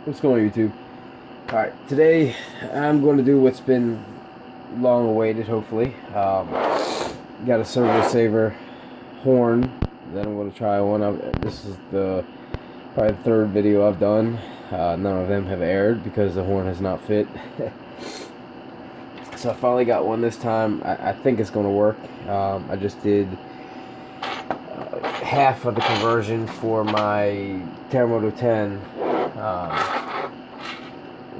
What's going on, YouTube? Alright, today I'm going to do what's been long awaited, hopefully. Got a Servo Saver horn that I'm going to try one. This is probably the third video I've done. None of them have aired because the horn has not fit. So I finally got one this time. I think it's going to work. I just did half of the conversion for my Terremoto 10.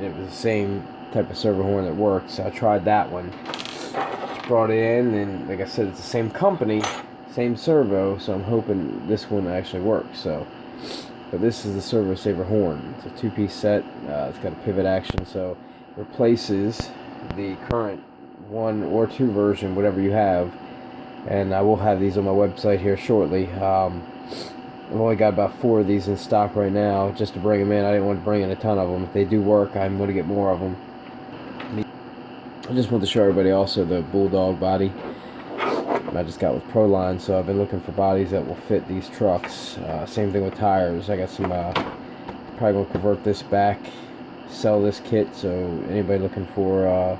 It was the same type of servo horn that worked, so I tried that one. Just brought it in, and like I said, it's the same company, same servo, so I'm hoping this one actually works. But this is the Servo Saver horn. It's a two-piece set. It's got a pivot action, so it replaces the current 1 or 2 version, whatever you have. And I will have these on my website here shortly. I've only got about 4 of these in stock right now, just to bring them in. I didn't want to bring in a ton of them. If they do work, I'm going to get more of them. I just want to show everybody also the Bulldog Body I just got with Proline, so I've been looking for bodies that will fit these trucks. Same thing with tires. I got some, probably going to convert this back, sell this kit, so anybody looking for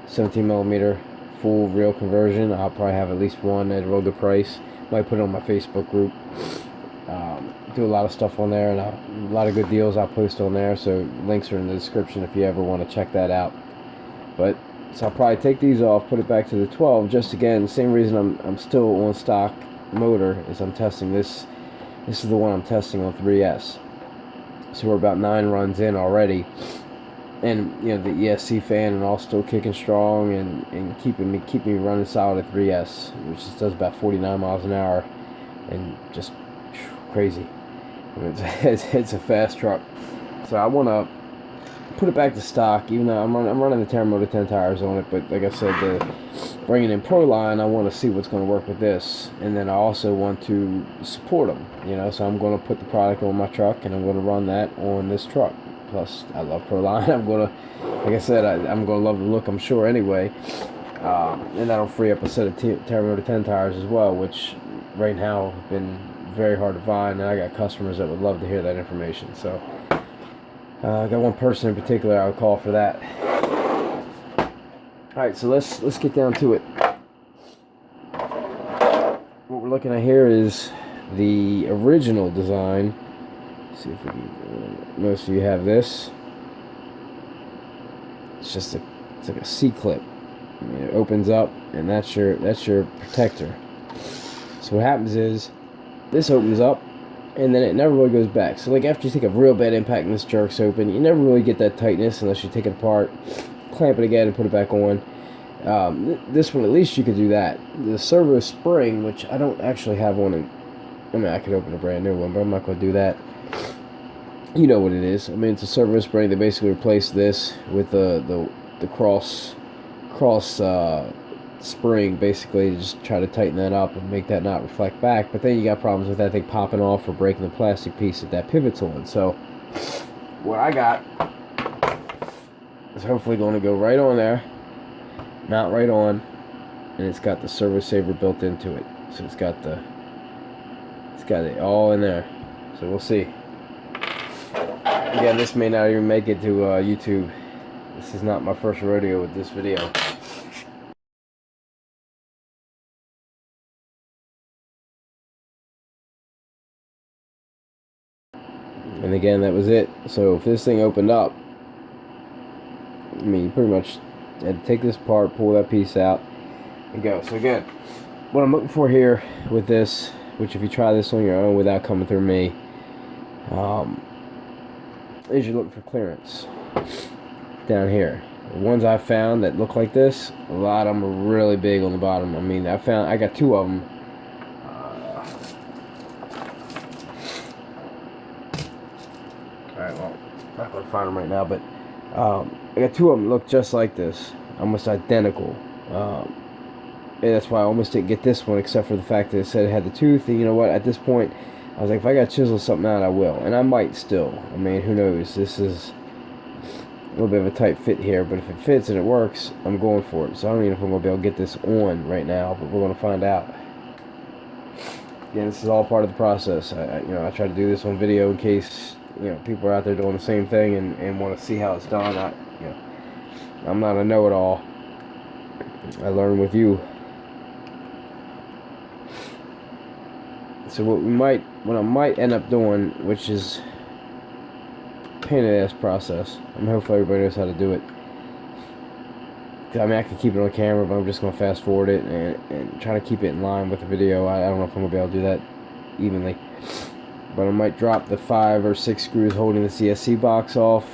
17mm full real conversion, I'll probably have at least one at a real good price. Might put it on my Facebook group. Do a lot of stuff on there, and a lot of good deals I'll post on there, so links are in the description if you ever want to check that out. So I'll probably take these off, put it back to the 12, just again, same reason I'm still on stock motor, is I'm testing this. This is the one I'm testing on 3S. So we're about 9 runs in already, and you know, the ESC fan and all still kicking strong, and keeping me running solid at 3S, which just does about 49 miles an hour, and just crazy. I mean, it's a fast truck. So I want to put it back to stock, even though I'm running the Terremoto 10 tires on it. But like I said, bringing in Proline, I want to see what's going to work with this, and then I also want to support them. You know, so I'm going to put the product on my truck, and I'm going to run that on this truck. Plus, I love Proline. I'm going to, like I said, I'm going to love the look, I'm sure, anyway. And that'll free up a set of Terremoto 10 tires as well, which right now have been very hard to find, and I got customers that would love to hear that information. So I got one person in particular I'll call for that. Alright, so let's get down to it. What we're looking at here is the original design. Let's see if we can, most of you have this. It's just it's like a C-clip. I mean, it opens up, and that's your protector. So what happens is this opens up, and then it never really goes back. So like after you take a real bad impact and this jerks open, you never really get that tightness unless you take it apart, clamp it again, and put it back on. This one, at least you could do that. The Servo spring, which I don't actually have one. I mean, I could open a brand new one, but I'm not going to do that. You know what it is. I mean, it's a Servo spring. They basically replaced this with the cross spring, basically, to just try to tighten that up and make that not reflect back. But then you got problems with that thing popping off or breaking the plastic piece that pivots on. So what I got is hopefully going to go right on there, mount right on, and it's got the Servo Saver built into it. So it's got it all in there. So we'll see. Again, this may not even make it to YouTube. This is not my first rodeo with this video. And again, that was it. So if this thing opened up, I mean, you pretty much had to take this apart, pull that piece out, and go. So again, what I'm looking for here with this, which if you try this on your own without coming through me, is you're looking for clearance down here. The ones I found that look like this, a lot of them are really big on the bottom. I mean, I got 2 of them. Alright, well, I'm not going to find them right now, but I got 2 of them that look just like this, almost identical. And that's why I almost didn't get this one, except for the fact that it said it had the tooth. And you know what, at this point, I was like, if I got to chisel something out, I will. And I might still. I mean, who knows? This is a little bit of a tight fit here, but if it fits and it works, I'm going for it. So I don't even know if I'm going to be able to get this on right now, but we're going to find out. Again, this is all part of the process. I try to do this on video in case people are out there doing the same thing and want to see how it's done. I'm not a know-it-all. I learn with you. So what I might end up doing, which is a pain in the ass process. Hopefully everybody knows how to do it. I mean, I can keep it on camera, but I'm just going to fast forward it and try to keep it in line with the video. I don't know if I'm going to be able to do that evenly. But I might drop the 5 or 6 screws holding the CSC box off.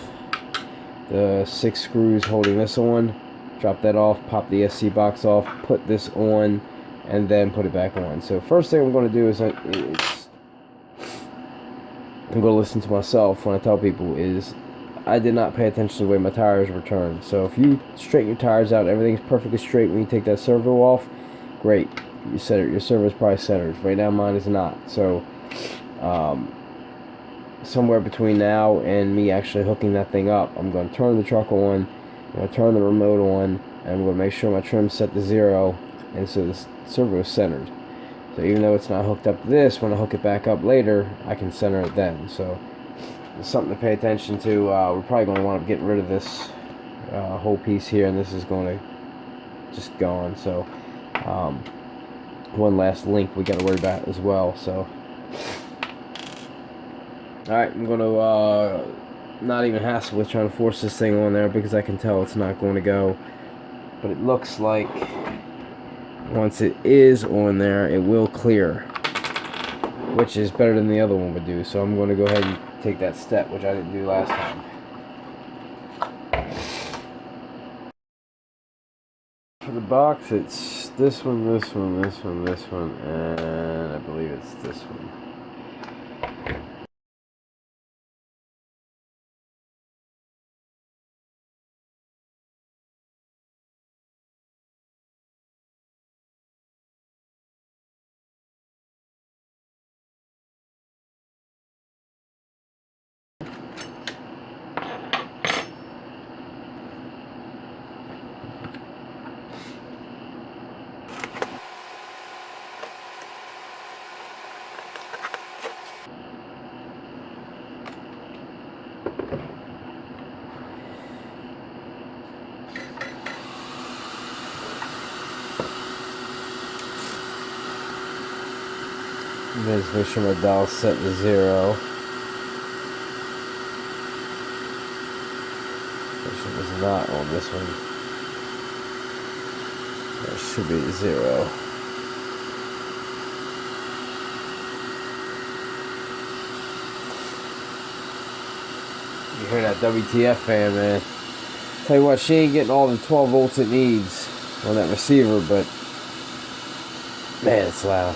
The 6 screws holding this on. Drop that off, pop the SC box off, put this on, and then put it back on. So first thing I'm going to do is I'm going to listen to myself when I tell people is I did not pay attention to the way my tires were turned. So if you straighten your tires out, everything's perfectly straight when you take that servo off, great. Your servo's probably centered. Right now mine is not. So somewhere between now and me actually hooking that thing up, I'm going to turn the truck on, I'm going to turn the remote on, and I'm going to make sure my trim's set to 0, and so the servo is centered. So even though it's not hooked up to this, when I hook it back up later, I can center it then. So it's something to pay attention to. We're probably going to want to get rid of this whole piece here, and this is going to just go on. So one last link we got to worry about as well. So alright, I'm going to not even hassle with trying to force this thing on there because I can tell it's not going to go. But it looks like once it is on there, it will clear, which is better than the other one would do. So I'm going to go ahead and take that step, which I didn't do last time. For the box, it's this one, this one, this one, this one, and I believe it's this one. Just make sure my dial's set to 0. It was not on this one. It should be 0. You hear that WTF fan, man. Tell you what, she ain't getting all the 12 volts it needs on that receiver, but man, it's loud.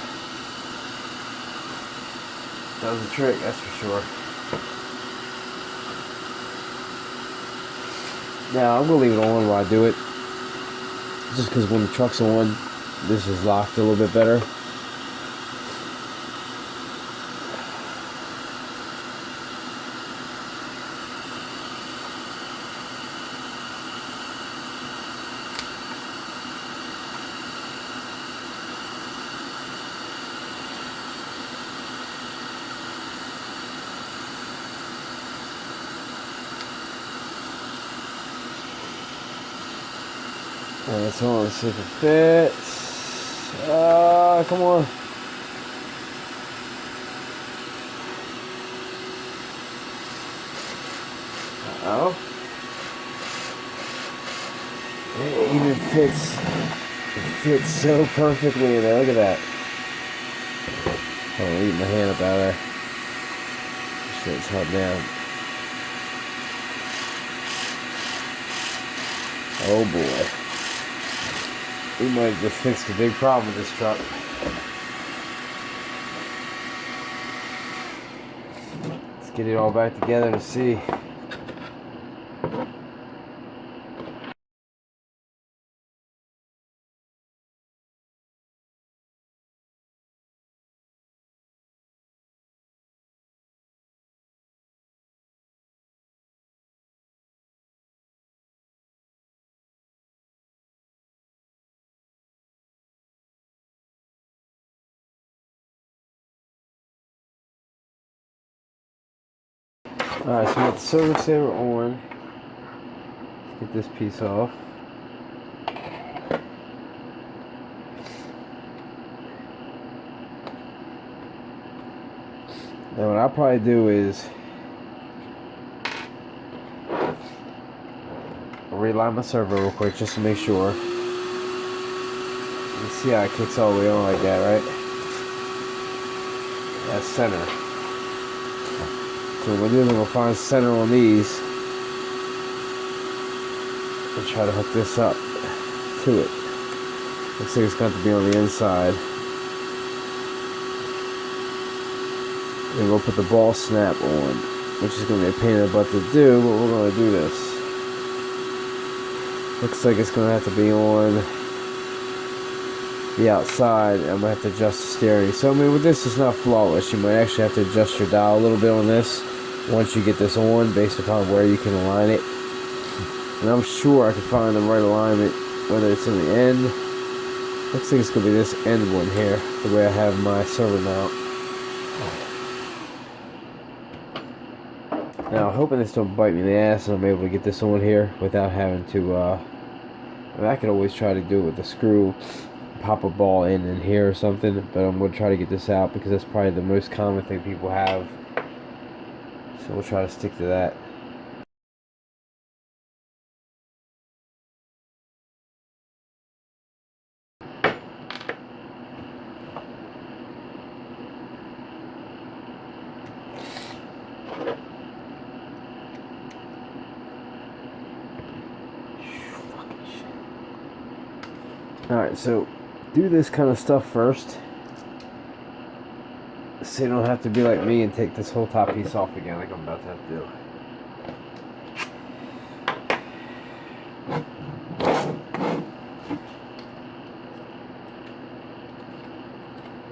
Does the trick, that's for sure. Now, I'm going to leave it on while I do it. Just because when the truck's on, this is locked a little bit better. Alright, so let's see if it fits. Come on. Uh-oh. It even fits. It fits so perfectly in there. Look at that. Oh, I'll eat my hand up out of there. Shit, it's hot down. Oh boy. We might have just fixed a big problem with this truck. Let's get it all back together to see. Alright, so we got the servo saver on. Let's get this piece off. Now what I'll probably do is reline my servo real quick just to make sure. You see how it kicks all the way on like that, right? That's center. So what we'll do is we'll find center on these and try to hook this up to it. Looks like it's going to be on the inside. And we'll put the ball snap on, which is going to be a pain in the butt to do, but we're going to do this. Looks like it's going to have to be on the outside. I'm going to have to adjust the steering. So I mean, with this, it's not flawless. You might actually have to adjust your dial a little bit on this once you get this on, based upon where you can align it. And I'm sure I can find the right alignment, whether it's in the end. Looks like it's going to be this end one here, the way I have my servo mount. Now, I'm hoping this don't bite me in the ass and I'm able to get this on here without having to, I mean, I could always try to do it with a screw, pop a ball in here or something, but I'm going to try to get this out because that's probably the most common thing people have. So we'll try to stick to that. Alright, so do this kind of stuff first, so you don't have to be like me and take this whole top piece off again like I'm about to have to do.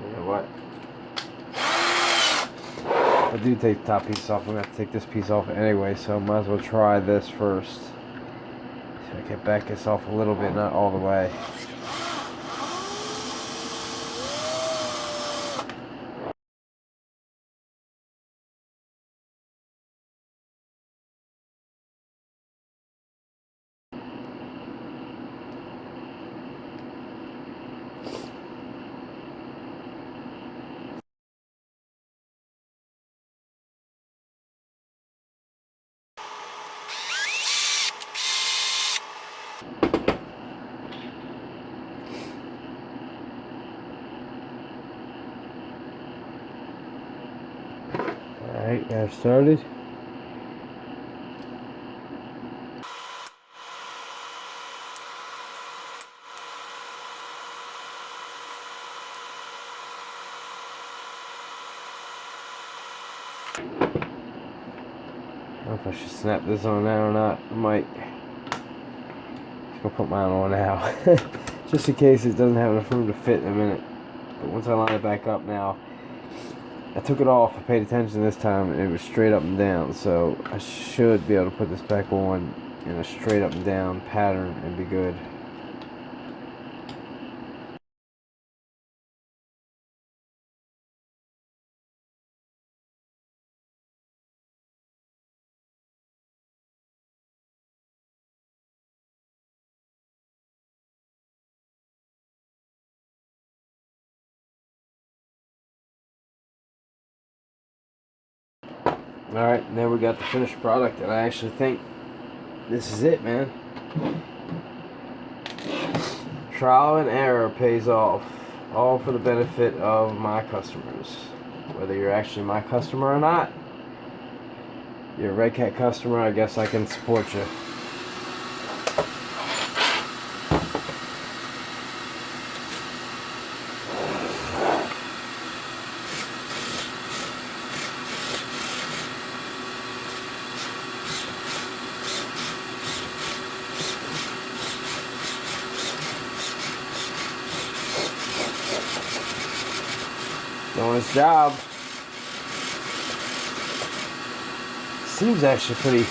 You know what? If I do take the top piece off, I'm going to have to take this piece off anyway, so I might as well try this first. So I can back this off a little bit, not all the way. Alright, got it started. I don't know if I should snap this on now or not. I might. Just gonna put mine on now. Just in case it doesn't have enough room to fit in a minute. But once I line it back up now, I took it off, I paid attention this time, and it was straight up and down, so I should be able to put this back on in a straight up and down pattern and be good. Alright, now we got the finished product, and I actually think this is it, man. Trial and error pays off, all for the benefit of my customers. Whether you're actually my customer or not, you're a Redcat customer, I guess I can support you. Doing his job. Seems actually pretty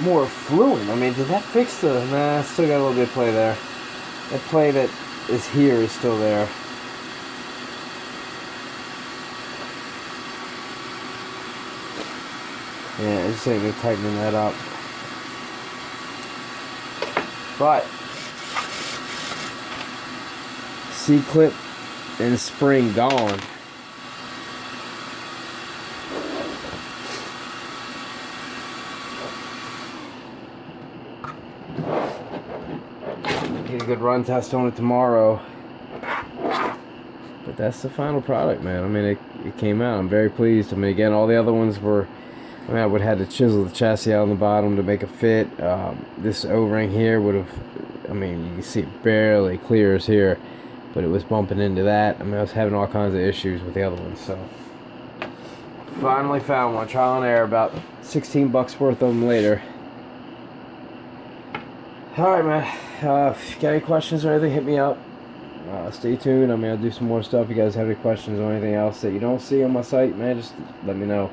more fluid. I mean, did that fix the... Nah, still got a little bit of play there. That play that is here is still there. Yeah, just ain't me tightening that up. But C-clip and spring gone. Get a good run test on it tomorrow. But that's the final product, man. I mean, it came out. I'm very pleased. I mean, again, all the other ones were, I mean, I would have had to chisel the chassis out on the bottom to make it fit. This O-ring here would have, I mean, you can see it barely clears here, but it was bumping into that. I mean, I was having all kinds of issues with the other ones, so. Finally found one, trial and error, about 16 bucks worth of them later. Alright, man. If you got any questions or anything, hit me up. Stay tuned. I mean, I'll do some more stuff. If you guys have any questions or anything else that you don't see on my site, man, just let me know.